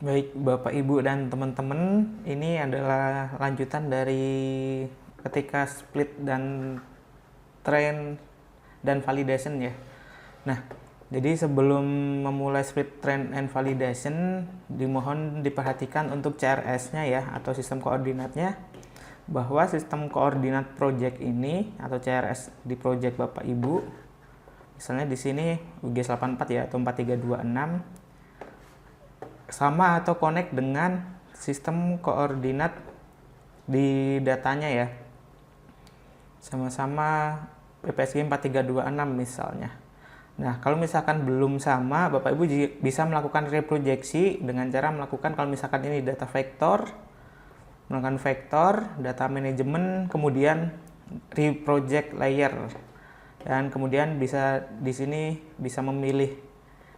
Baik, Bapak, Ibu, dan teman-teman, ini adalah lanjutan dari ketika split dan train dan validation ya. Nah, jadi sebelum memulai split, train, and validation, dimohon diperhatikan untuk CRS-nya ya, atau sistem koordinatnya, bahwa sistem koordinat project ini atau CRS di project Bapak Ibu, misalnya di sini UGS84 ya, atau 4326, sama atau connect dengan sistem koordinat di datanya ya, sama-sama PPSG 4326 misalnya. Nah, kalau misalkan belum sama, Bapak Ibu bisa melakukan reprojeksi dengan cara melakukan, kalau misalkan ini data vektor, melakukan vektor, data manajemen, kemudian reproject layer, dan kemudian bisa di sini bisa memilih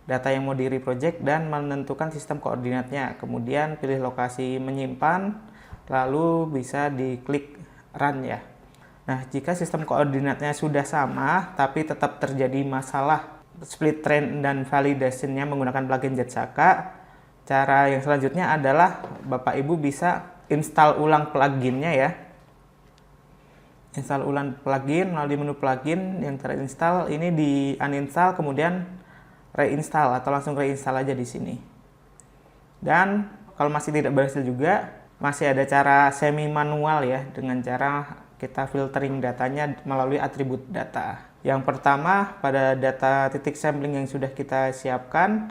data yang mau di reproject dan menentukan sistem koordinatnya, kemudian pilih lokasi menyimpan, lalu bisa diklik run ya. Nah, jika sistem koordinatnya sudah sama tapi tetap terjadi masalah split, train, dan validation-nya menggunakan plugin Jetsaka, cara yang selanjutnya adalah Bapak Ibu bisa install ulang pluginnya ya. Install ulang plugin melalui menu plugin yang terinstall ini, di uninstall kemudian reinstall, atau langsung reinstall aja di sini. Dan kalau masih tidak berhasil juga, masih ada cara semi manual ya, dengan cara kita filtering datanya melalui atribut data. Yang pertama, pada data titik sampling yang sudah kita siapkan,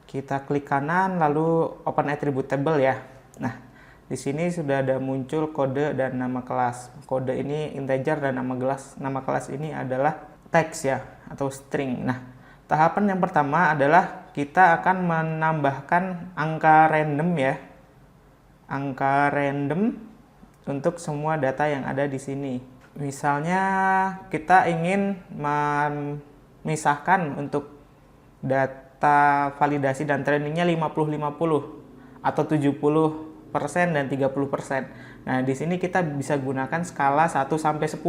kita klik kanan lalu open attribute table ya. Nah, di sini sudah ada muncul kode dan nama kelas. Kode ini integer dan nama kelas ini adalah teks ya, atau string. Nah, tahapan yang pertama adalah kita akan menambahkan angka random ya. Angka random untuk semua data yang ada di sini. Misalnya kita ingin memisahkan untuk data validasi dan trainingnya 50-50 atau 70% dan 30%. Nah, di sini kita bisa gunakan skala 1 sampai 10.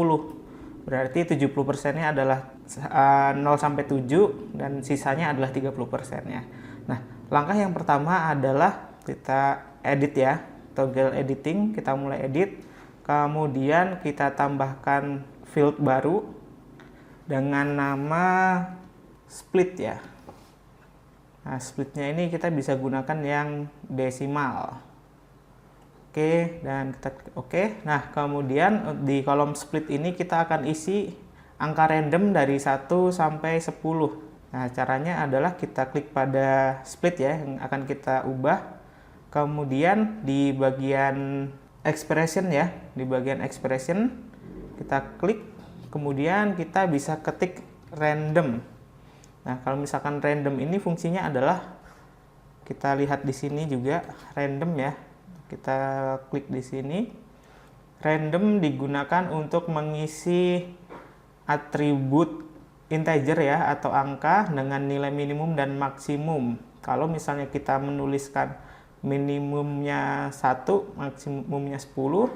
Berarti 70%-nya adalah 0 sampai 7 dan sisanya adalah 30%-nya. Nah, langkah yang pertama adalah kita edit ya, toggle editing, kita mulai edit. Kemudian kita tambahkan field baru dengan nama split ya. Nah, splitnya ini kita bisa gunakan yang desimal. Oke, dan kita klik oke. Nah, kemudian di kolom split ini kita akan isi angka random dari 1 sampai 10. Nah, caranya adalah kita klik pada split ya, yang akan kita ubah. Kemudian di bagian expression ya, di bagian expression kita klik, kemudian kita bisa ketik random. Nah, kalau misalkan random ini fungsinya adalah, kita lihat di sini juga random ya. Kita klik di sini. Random digunakan untuk mengisi atribut integer ya, atau angka dengan nilai minimum dan maksimum. Kalau misalnya kita menuliskan minimumnya 1, maksimumnya 10,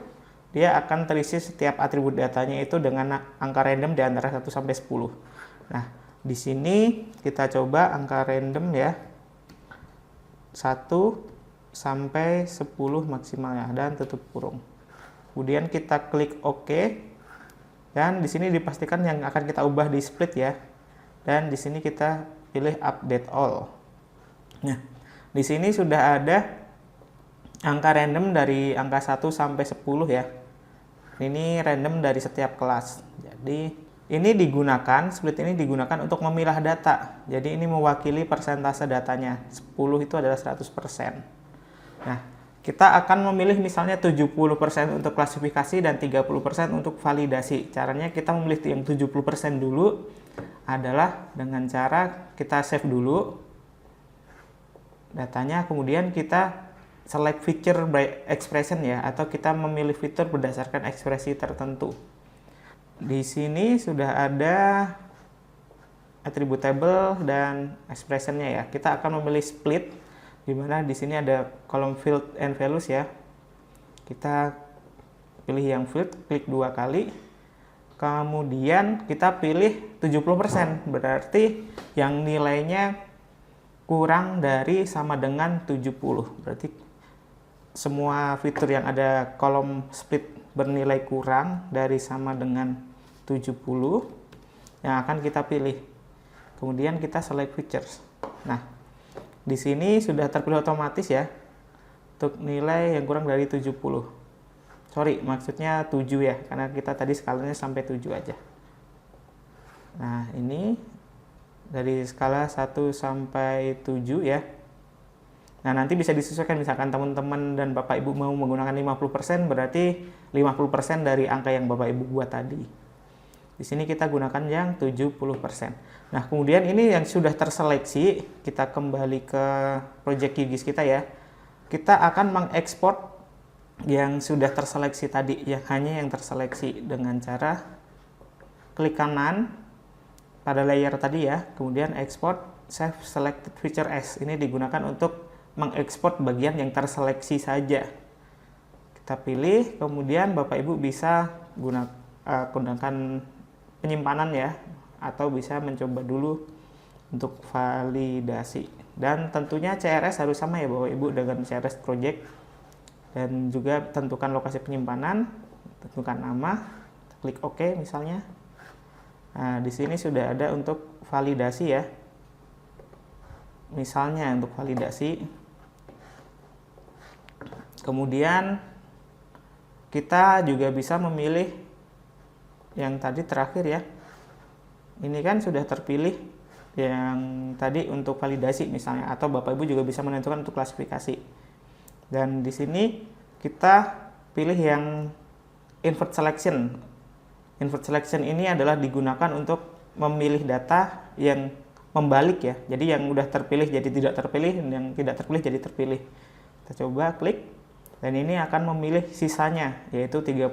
dia akan terisi setiap atribut datanya itu dengan angka random di antara 1 sampai 10. Nah, di sini kita coba angka random ya, 1 sampai 10 maksimalnya, dan tutup kurung. Kemudian kita klik OK, dan di sini dipastikan yang akan kita ubah di split ya. Dan di sini kita pilih update all. Nah, di sini sudah ada angka random dari angka 1 sampai 10 ya. Ini random dari setiap kelas. Jadi ini digunakan, split ini digunakan untuk memilah data. Jadi ini mewakili persentase datanya. 10 itu adalah 100%. Nah, kita akan memilih misalnya 70% untuk klasifikasi dan 30% untuk validasi. Caranya kita memilih yang 70% dulu adalah dengan cara kita save dulu datanya, kemudian kita select feature by expression ya, atau kita memilih fitur berdasarkan ekspresi tertentu. Di sini sudah ada attribute table dan expressionnya ya. Kita akan memilih split, di mana di sini ada kolom field and values ya. Kita pilih yang field, klik 2 kali. Kemudian kita pilih 70%, berarti yang nilainya kurang dari sama dengan 70. Berarti semua fitur yang ada kolom split bernilai kurang dari sama dengan 70 yang akan kita pilih. Kemudian kita select features. Nah, di sini sudah terpilih otomatis ya untuk nilai yang kurang dari 70. Sorry, maksudnya 7 ya, karena kita tadi skalanya sampai 7 aja. Nah, ini dari skala 1 sampai 7 ya. Nah, nanti bisa disesuaikan, misalkan teman-teman dan Bapak Ibu mau menggunakan 50%, berarti 50% dari angka yang Bapak Ibu buat tadi. Di sini kita gunakan yang 70%. Nah, kemudian ini yang sudah terseleksi, kita kembali ke project QGIS kita ya. Kita akan mengekspor yang sudah terseleksi tadi, yang hanya yang terseleksi dengan cara klik kanan pada layer tadi ya, kemudian export save selected feature as. Ini digunakan untuk mengekspor bagian yang terseleksi saja. Kita pilih, kemudian Bapak Ibu bisa gunakan penyimpanan ya, atau bisa mencoba dulu untuk validasi. Dan tentunya CRS harus sama ya Bapak Ibu dengan CRS project. Dan juga tentukan lokasi penyimpanan, tentukan nama, klik OK misalnya. Nah, di sini sudah ada untuk validasi ya. Misalnya untuk validasi. Kemudian kita juga bisa memilih yang tadi terakhir ya. Ini kan sudah terpilih yang tadi untuk validasi misalnya, atau Bapak Ibu juga bisa menentukan untuk klasifikasi. Dan di sini kita pilih yang invert selection. Invert selection ini adalah digunakan untuk memilih data yang membalik ya. Jadi yang udah terpilih jadi tidak terpilih, yang tidak terpilih jadi terpilih. Kita coba klik, dan ini akan memilih sisanya, yaitu 30%.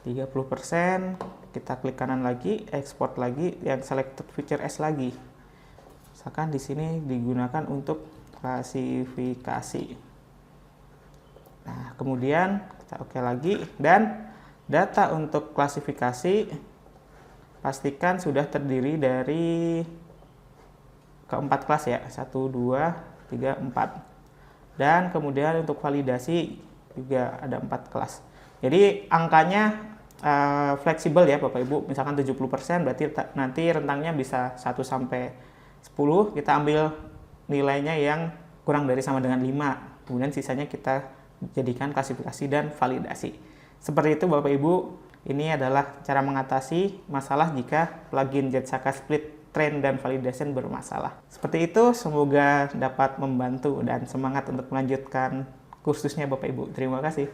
30%, kita klik kanan lagi, export lagi, yang selected feature as lagi. Misalkan di sini digunakan untuk klasifikasi. Nah, kemudian kita oke lagi, dan data untuk klasifikasi pastikan sudah terdiri dari keempat kelas ya, 1, 2, 3, 4. Dan kemudian untuk validasi juga ada 4 kelas. Jadi angkanya fleksibel ya Bapak Ibu, misalkan 70% berarti nanti rentangnya bisa 1 sampai 10, kita ambil nilainya yang kurang dari sama dengan 5. Kemudian sisanya kita jadikan klasifikasi dan validasi. Seperti itu Bapak Ibu, ini adalah cara mengatasi masalah jika plugin Jetsaka Split Train dan Validation bermasalah. Seperti itu, semoga dapat membantu dan semangat untuk melanjutkan kursusnya Bapak Ibu. Terima kasih.